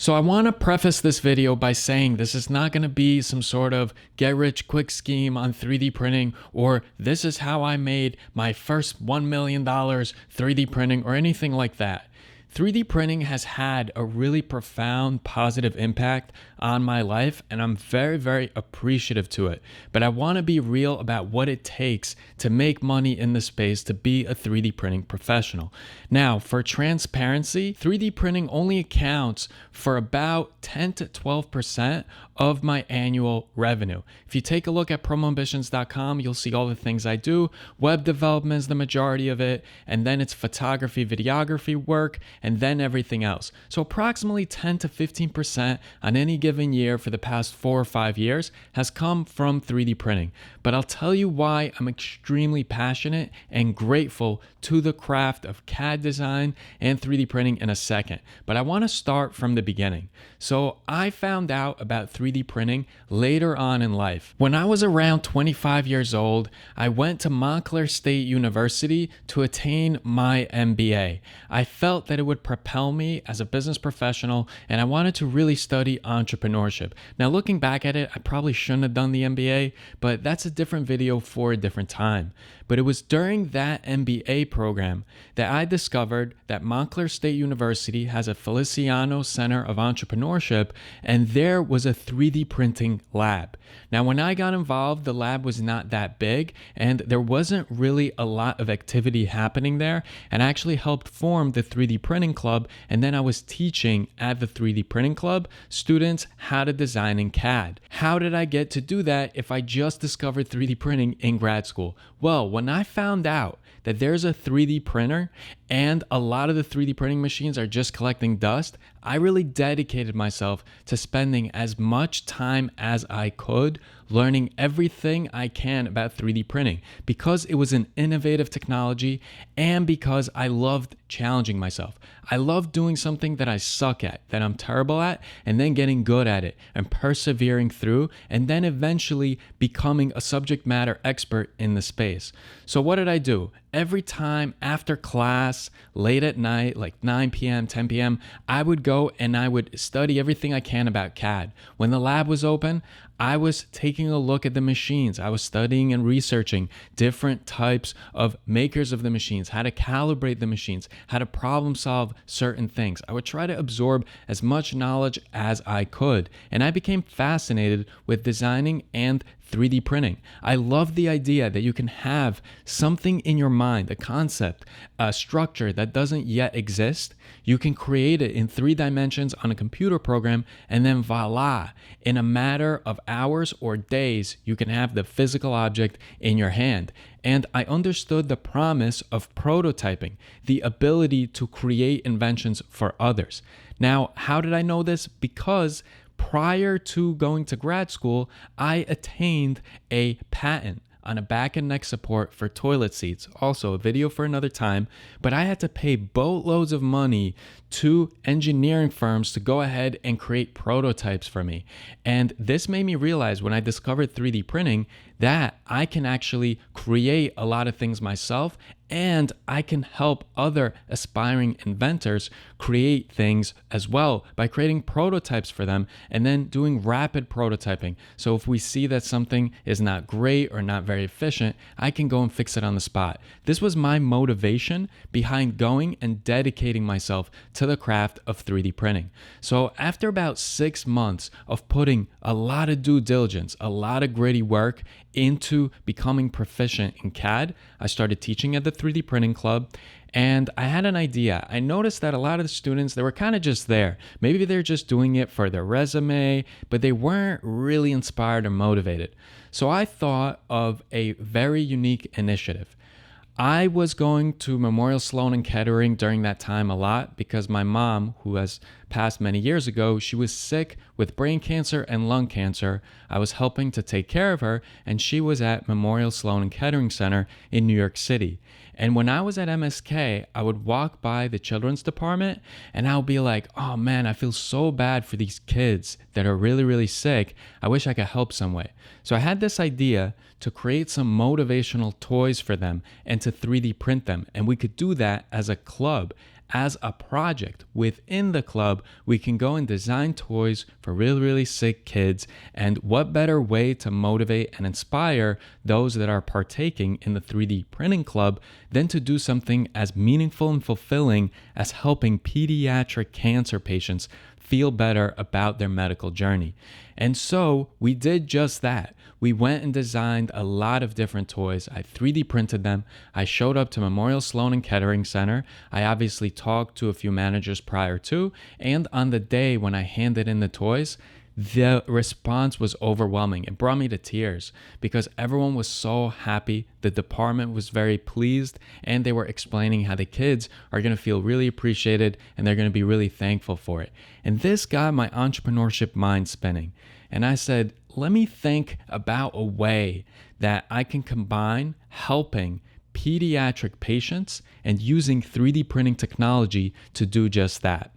So I want to preface this video by saying this is not going to be some sort of get rich quick scheme on 3D printing, or this is how I made my first $1 million 3D printing or anything like that. 3D printing has had a really profound positive impact on my life, and I'm very, very appreciative to it. But I want to be real about what it takes to make money in the space to be a 3D printing professional. Now, for transparency, 3D printing only accounts for about 10 to 12% of my annual revenue. If you take a look at promoambitions.com, you'll see all the things I do. Web development is the majority of it, and then it's photography, videography work, and then everything else. So approximately 10 to 15% on any given year for the past 4 or 5 years has come from 3D printing. But I'll tell you why I'm extremely passionate and grateful to the craft of CAD design and 3D printing in a second. But I want to start from the beginning. So I found out about 3D printing later on in life. When I was around 25 years old, I went to Montclair State University to attain my MBA. I felt that it would propel me as a business professional, and I wanted to really study entrepreneurship. Now, looking back at it, I probably shouldn't have done the MBA, but that's a different video for a different time. But it was during that MBA program that I discovered that Montclair State University has a Feliciano Center of Entrepreneurship, and there was a 3D printing lab. Now, when I got involved, the lab was not that big, and there wasn't really a lot of activity happening there, and I actually helped form the 3D printing club, and then I was teaching at the 3D printing club students how to design in CAD. How did I get to do that if I just discovered 3D printing in grad school? Well, when I found out that there's a 3D printer and a lot of the 3D printing machines are just collecting dust, I really dedicated myself to spending as much time as I could learning everything I can about 3D printing because it was an innovative technology and because I loved challenging myself. I love doing something that I suck at, that I'm terrible at, and then getting good at it and persevering through, and then eventually becoming a subject matter expert in the space. So what did I do? Every time after class, late at night, like 9 p.m., 10 p.m., I would go and I would study everything I can about CAD. When the lab was open, I was taking a look at the machines. I was studying and researching different types of makers of the machines, how to calibrate the machines, how to problem solve certain things. I would try to absorb as much knowledge as I could, and I became fascinated with designing and 3D printing. I love the idea that you can have something in your mind, a concept, a structure that doesn't yet exist. You can create it in 3 dimensions on a computer program, and then voila, in a matter of hours or days, you can have the physical object in your hand. And I understood the promise of prototyping, the ability to create inventions for others. Now, how did I know this? Because prior to going to grad school, I attained a patent on a back and neck support for toilet seats. Also a video for another time, but I had to pay boatloads of money to engineering firms to go ahead and create prototypes for me. And this made me realize when I discovered 3D printing that I can actually create a lot of things myself, and I can help other aspiring inventors create things as well by creating prototypes for them and then doing rapid prototyping. So if we see that something is not great or not very efficient, I can go and fix it on the spot. This was my motivation behind going and dedicating myself to the craft of 3D printing. So after about 6 months of putting a lot of due diligence, a lot of gritty work into becoming proficient in CAD, I started teaching at the 3D printing club, and I had an idea. I noticed that a lot of the students, they were kind of just there. Maybe they're just doing it for their resume, but they weren't really inspired or motivated. So I thought of a very unique initiative. I was going to Memorial Sloan and Kettering during that time a lot because my mom, who has passed many years ago, she was sick with brain cancer and lung cancer. I was helping to take care of her, and she was at Memorial Sloan and Kettering Center in New York City. And when I was at MSK, I would walk by the children's department and I'll be like, oh man, I feel so bad for these kids that are really, really sick. I wish I could help some way. So I had this idea to create some motivational toys for them and to 3D print them. And we could do that as a club. as a project within the club, we can go and design toys for really, really sick kids. And what better way to motivate and inspire those that are partaking in the 3D printing club than to do something as meaningful and fulfilling as helping pediatric cancer patients feel better about their medical journey. And so we did just that. We went and designed a lot of different toys. I 3D printed them. I showed up to Memorial Sloan and Kettering Center. I obviously talked to a few managers prior to, and on the day when I handed in the toys, the response was overwhelming. It brought me to tears because everyone was so happy. The department was very pleased, and they were explaining how the kids are going to feel really appreciated and they're going to be really thankful for it. And this got my entrepreneurship mind spinning. And I said, let me think about a way that I can combine helping pediatric patients and using 3D printing technology to do just that.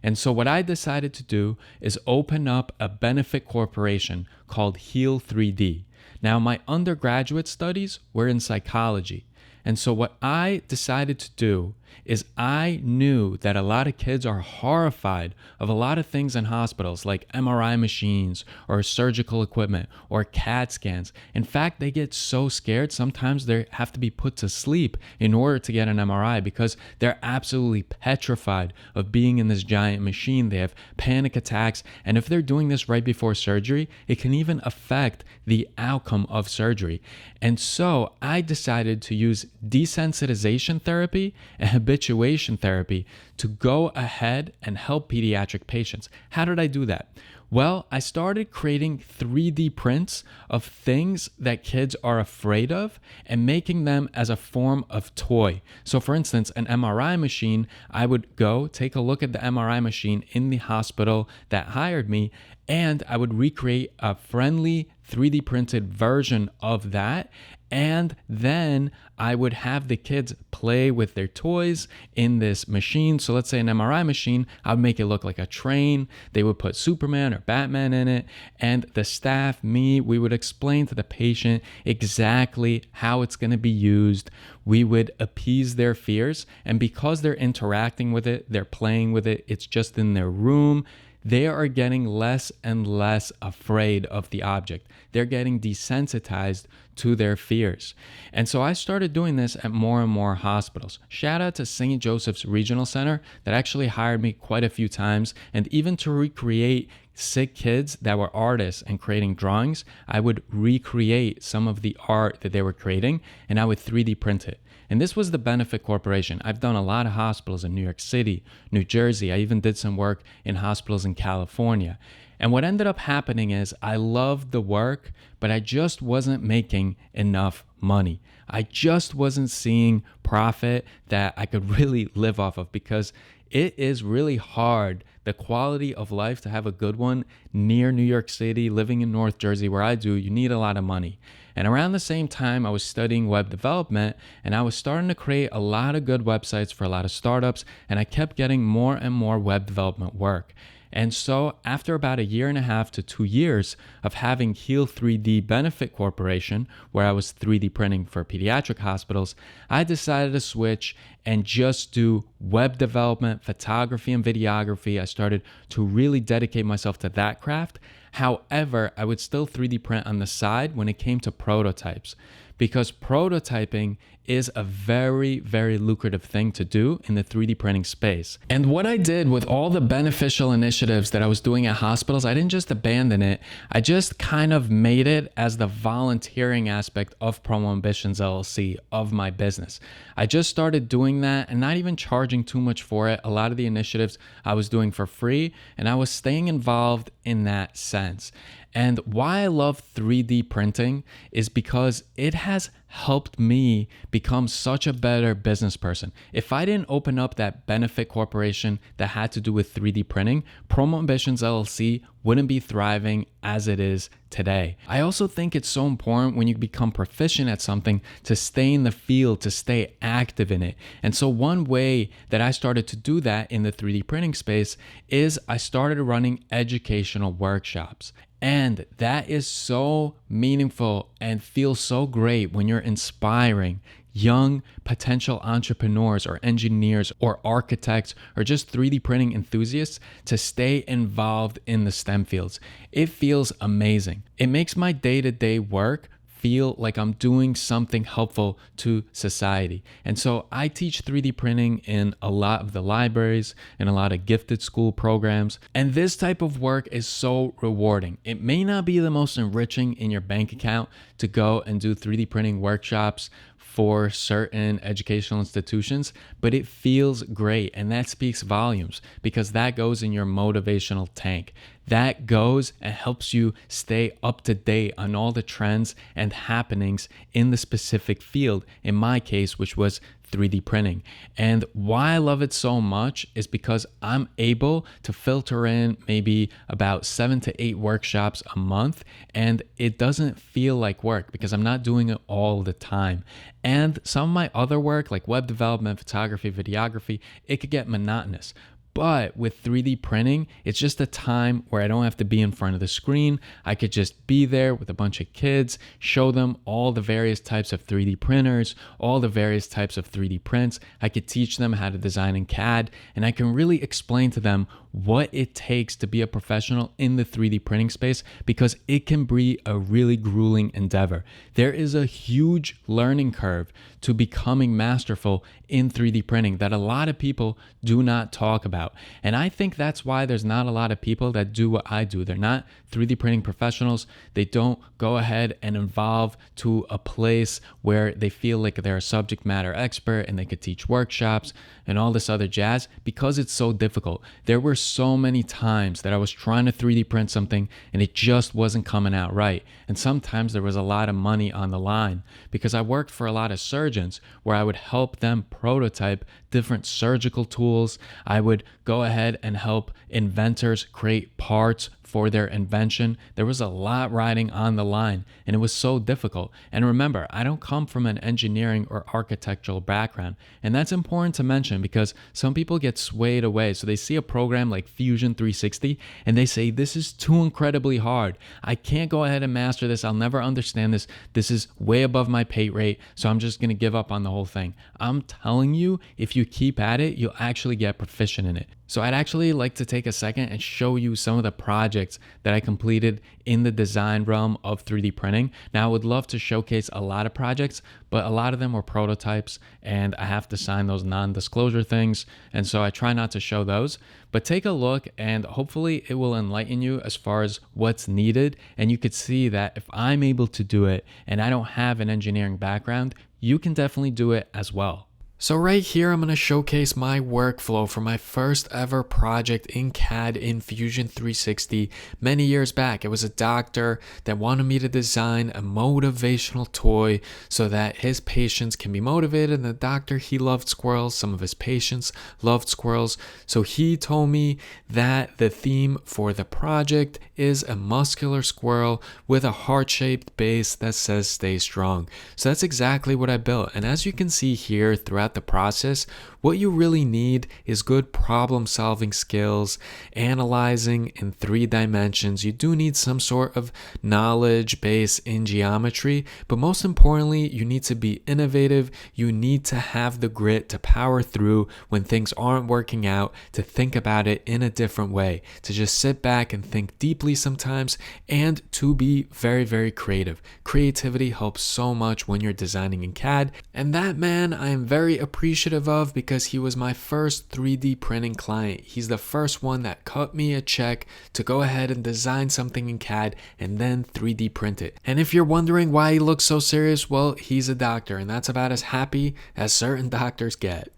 And so what I decided to do is open up a benefit corporation called Heal 3D. Now, my undergraduate studies were in psychology. And so what I decided to do is I knew that a lot of kids are horrified of a lot of things in hospitals like MRI machines or surgical equipment or CAT scans. In fact, they get so scared sometimes they have to be put to sleep in order to get an MRI because they're absolutely petrified of being in this giant machine. They have panic attacks, and if they're doing this right before surgery, it can even affect the outcome of surgery. And so I decided to use desensitization therapy and habituation therapy to go ahead and help pediatric patients. How did I do that? Well, I started creating 3D prints of things that kids are afraid of and making them as a form of toy. So for instance, an MRI machine, I would go take a look at the MRI machine in the hospital that hired me, and I would recreate a friendly 3D printed version of that. And then I would have the kids play with their toys in this machine. So let's say an MRI machine, I would make it look like a train. They would put Superman or Batman in it. And the staff, me, we would explain to the patient exactly how it's going to be used. We would appease their fears. And because they're interacting with it, they're playing with it, it's just in their room, they are getting less and less afraid of the object. They're getting desensitized to their fears. And so I started doing this at more and more hospitals. Shout out to St. Joseph's Regional Center that actually hired me quite a few times. And even to recreate sick kids that were artists and creating drawings, I would recreate some of the art that they were creating and I would 3D print it. And this was the Benefit Corporation. I've done a lot of hospitals in New York City, New Jersey. I even did some work in hospitals in California. And what ended up happening is I loved the work, but I just wasn't making enough money. I just wasn't seeing profit that I could really live off of because it is really hard, the quality of life, to have a good one near New York City, living in North Jersey where I do. You need a lot of money. And around the same time, I was studying web development and I was starting to create a lot of good websites for a lot of startups, and I kept getting more and more web development work. And so after about 1.5 to 2 years of having Heal 3D Benefit Corporation, where I was 3D printing for pediatric hospitals, I decided to switch and just do web development, photography, and videography. I started to really dedicate myself to that craft. However, I would still 3D print on the side when it came to prototypes, because prototyping is a very, very lucrative thing to do in the 3D printing space. And what I did with all the beneficial initiatives that I was doing at hospitals, I didn't just abandon it. I just kind of made it as the volunteering aspect of Promo Ambitions LLC, of my business. I just started doing that and not even charging too much for it. A lot of the initiatives I was doing for free, and I was staying involved in that sense. And why I love 3D printing is because it has helped me become such a better business person. If I didn't open up that Benefit Corporation that had to do with 3D printing, Promo Ambitions LLC wouldn't be thriving as it is today. I also think it's so important when you become proficient at something to stay in the field, to stay active in it. And so one way that I started to do that in the 3D printing space is I started running educational workshops. And that is so meaningful and feels so great when you're inspiring young potential entrepreneurs or engineers or architects or just 3D printing enthusiasts to stay involved in the STEM fields. It feels amazing. It makes my day-to-day work feel like I'm doing something helpful to society. And so I teach 3D printing in a lot of the libraries and a lot of gifted school programs. And this type of work is so rewarding. It may not be the most enriching in your bank account to go and do 3D printing workshops for certain educational institutions, but it feels great. And that speaks volumes because that goes in your motivational tank. That goes and helps you stay up to date on all the trends and happenings in the specific field, in my case, which was 3D printing. And why I love it so much is because I'm able to filter in maybe about 7 to 8 workshops a month, and it doesn't feel like work because I'm not doing it all the time. And some of my other work, like web development, photography, videography, it could get monotonous. But with 3D printing, it's just a time where I don't have to be in front of the screen. I could just be there with a bunch of kids, show them all the various types of 3D printers, all the various types of 3D prints. I could teach them how to design in CAD, and I can really explain to them what it takes to be a professional in the 3D printing space because it can be a really grueling endeavor. There is a huge learning curve to becoming masterful in 3D printing that a lot of people do not talk about. And I think that's why there's not a lot of people that do what I do. They're not 3D printing professionals. They don't go ahead and evolve to a place where they feel like they're a subject matter expert and they could teach workshops and all this other jazz because it's so difficult. There were so many times that I was trying to 3D print something and it just wasn't coming out right. And sometimes there was a lot of money on the line because I worked for a lot of surgeons where I would help them prototype different surgical tools. I would go ahead and help inventors create parts for their invention. There was a lot riding on the line and it was so difficult. And remember, I don't come from an engineering or architectural background. And that's important to mention because some people get swayed away. So they see a program like Fusion 360 and they say, this is too incredibly hard. I can't go ahead and master this. I'll never understand this. This is way above my pay rate. So I'm just going to give up on the whole thing. I'm telling you, if you keep at it, you'll actually get proficient in it. So I'd actually like to take a second and show you some of the projects that I completed in the design realm of 3D printing. Now I would love to showcase a lot of projects, but a lot of them were prototypes and I have to sign those non-disclosure things. And so I try not to show those, but take a look and hopefully it will enlighten you as far as what's needed. And you could see that if I'm able to do it and I don't have an engineering background, you can definitely do it as well. So right here, I'm going to showcase my workflow for my first ever project in CAD in Fusion 360 many years back. It was a doctor that wanted me to design a motivational toy so that his patients can be motivated. And the doctor, he loved squirrels. Some of his patients loved squirrels. So he told me that the theme for the project is a muscular squirrel with a heart-shaped base that says stay strong. So that's exactly what I built. And as you can see here throughout the process, what you really need is good problem solving skills, analyzing in 3 dimensions. You do need some sort of knowledge base in geometry, but most importantly, you need to be innovative. You need to have the grit to power through when things aren't working out, to think about it in a different way, to just sit back and think deeply sometimes, and to be very, very creative. Creativity helps so much when you're designing in CAD, and that man I am very appreciative of because he was my first 3D printing client. He's the first one that cut me a check to go ahead and design something in CAD and then 3D print it. And if you're wondering why he looks so serious, well, he's a doctor and that's about as happy as certain doctors get.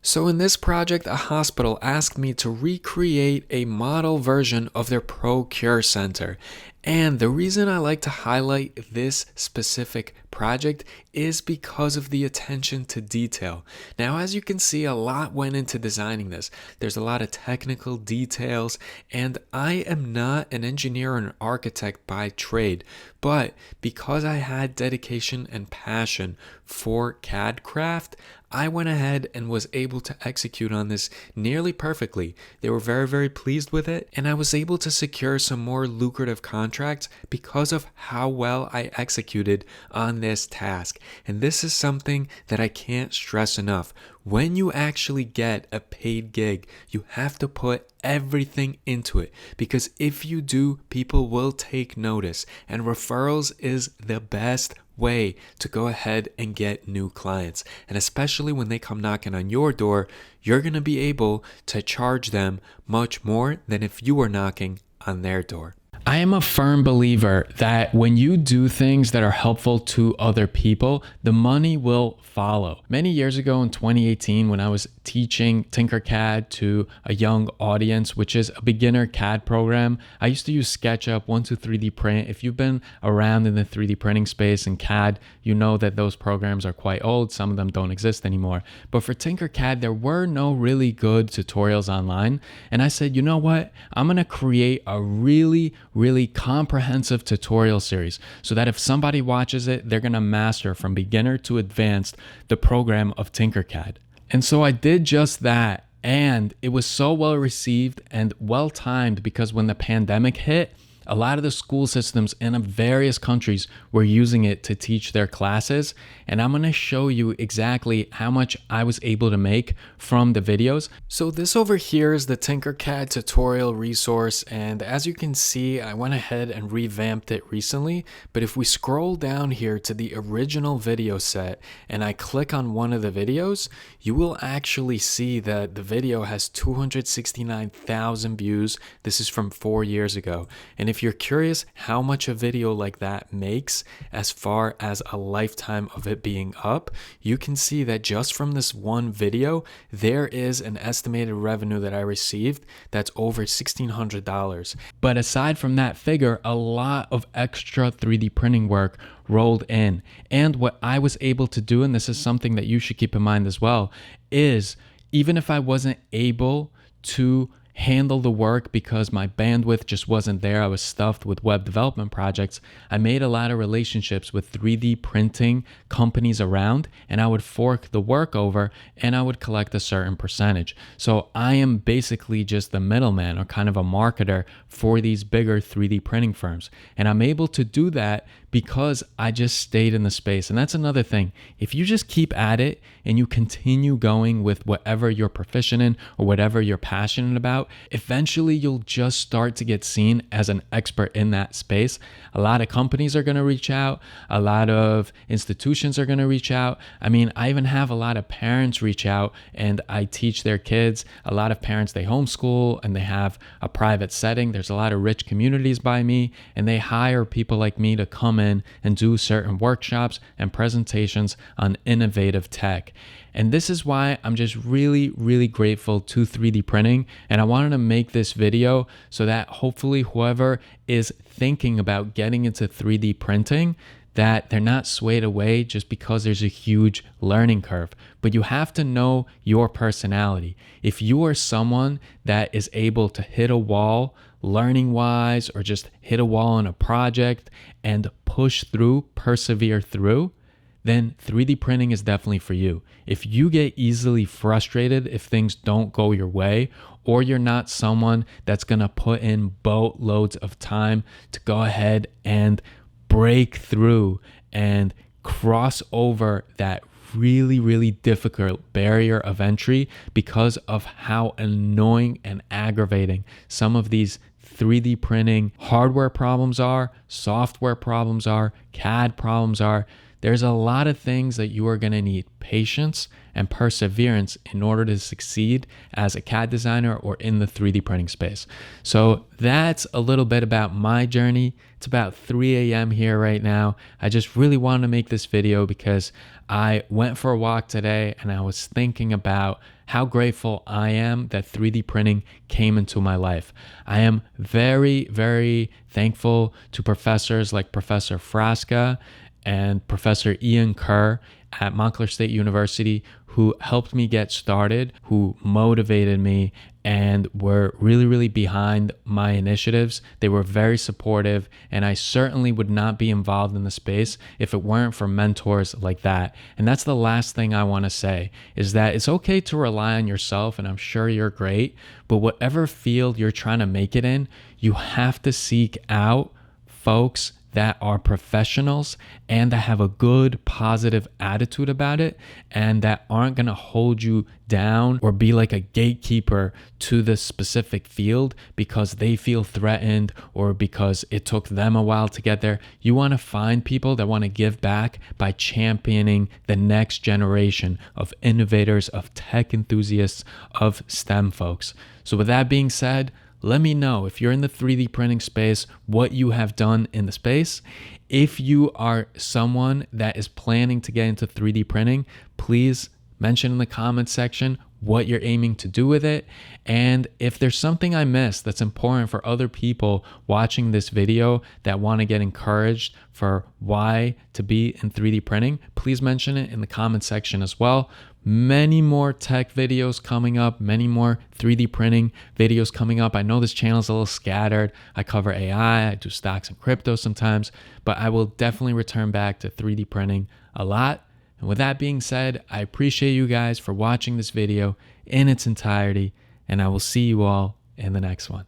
So in this project, a hospital asked me to recreate a model version of their Procure Center. And the reason I like to highlight this specific project is because of the attention to detail. Now, as you can see, a lot went into designing this. There's a lot of technical details, and I am not an engineer or an architect by trade, but because I had dedication and passion for CAD craft, I went ahead and was able to execute on this nearly perfectly. They were very, very pleased with it, and I was able to secure some more lucrative contracts contracts because of how well I executed on this task. And this is something that I can't stress enough. When you actually get a paid gig, you have to put everything into it, because if you do, people will take notice, and referrals is the best way to go ahead and get new clients. And especially when they come knocking on your door, you're going to be able to charge them much more than if you were knocking on their door. I am a firm believer that when you do things that are helpful to other people, the money will follow. Many years ago in 2018, when I was teaching Tinkercad to a young audience, which is a beginner CAD program, I used to use SketchUp, 123D Print. If you've been around in the 3D printing space and CAD, you know that those programs are quite old. Some of them don't exist anymore. But for Tinkercad, there were no really good tutorials online. And I said, you know what? I'm going to create a really comprehensive tutorial series so that if somebody watches it, they're going to master from beginner to advanced the program of Tinkercad. And so I did just that, and it was so well received and well timed, because when the pandemic hit, a lot of the school systems in various countries were using it to teach their classes. And I'm going to show you exactly how much I was able to make from the videos. So this over here is the Tinkercad tutorial resource. And as you can see, I went ahead and revamped it recently. But if we scroll down here to the original video set and I click on one of the videos, you will actually see that the video has 269,000 views. This is from 4 years ago. And if you're curious how much a video like that makes as far as a lifetime of it being up, you can see that just from this one video, there is an estimated revenue that I received that's over $1,600. But aside from that figure, a lot of extra 3D printing work rolled in. And what I was able to do, and this is something that you should keep in mind as well, is even if I wasn't able to handle the work because my bandwidth just wasn't there, I was stuffed with web development projects, I made a lot of relationships with 3D printing companies around, and I would fork the work over and I would collect a certain percentage. So I am basically just the middleman, or kind of a marketer for these bigger 3D printing firms. And I'm able to do that because I just stayed in the space. And that's another thing. If you just keep at it and you continue going with whatever you're proficient in or whatever you're passionate about, eventually you'll just start to get seen as an expert in that space. A lot of companies are going to reach out. A lot of institutions are going to reach out. I mean, I even have a lot of parents reach out, and I teach their kids. A lot of parents, they homeschool and they have a private setting. There's a lot of rich communities by me, and they hire people like me to come in and do certain workshops and presentations on innovative tech. And this is why I'm just really grateful to 3D printing. And I wanted to make this video so that hopefully whoever is thinking about getting into 3D printing, that they're not swayed away just because there's a huge learning curve. But you have to know your personality. If you are someone that is able to hit a wall learning wise, or just hit a wall on a project and push through, persevere through, then 3D printing is definitely for you. If you get easily frustrated if things don't go your way, or you're not someone that's gonna put in boatloads of time to go ahead and break through and cross over that really difficult barrier of entry because of how annoying and aggravating some of these 3D printing hardware problems are, software problems are, CAD problems are. There's a lot of things that you are going to need patience and perseverance in order to succeed as a CAD designer or in the 3D printing space. So that's a little bit about my journey. It's about 3 a.m. here right now. I just really wanted to make this video because I went for a walk today and I was thinking about how grateful I am that 3D printing came into my life. I am very thankful to professors like Professor Frasca and Professor Ian Kerr at Montclair State University, who helped me get started, who motivated me, and were really behind my initiatives. They were very supportive, and I certainly would not be involved in the space if it weren't for mentors like that. And that's the last thing I want to say, is that it's okay to rely on yourself, and I'm sure you're great, but whatever field you're trying to make it in, you have to seek out folks that are professionals and that have a good positive attitude about it and that aren't going to hold you down or be like a gatekeeper to the specific field because they feel threatened or because it took them a while to get there. You want to find people that want to give back by championing the next generation of innovators, of tech enthusiasts, of STEM folks. So with that being said, let me know if you're in the 3D printing space, what you have done in the space. If you are someone that is planning to get into 3D printing, please mention in the comments section what you're aiming to do with it. And if there's something I missed that's important for other people watching this video that want to get encouraged for why to be in 3D printing, please mention it in the comment section as well. Many more tech videos coming up, many more 3D printing videos coming up. I know this channel is a little scattered. I cover AI, I do stocks and crypto sometimes, but I will definitely return back to 3D printing a lot. And with that being said, I appreciate you guys for watching this video in its entirety, and I will see you all in the next one.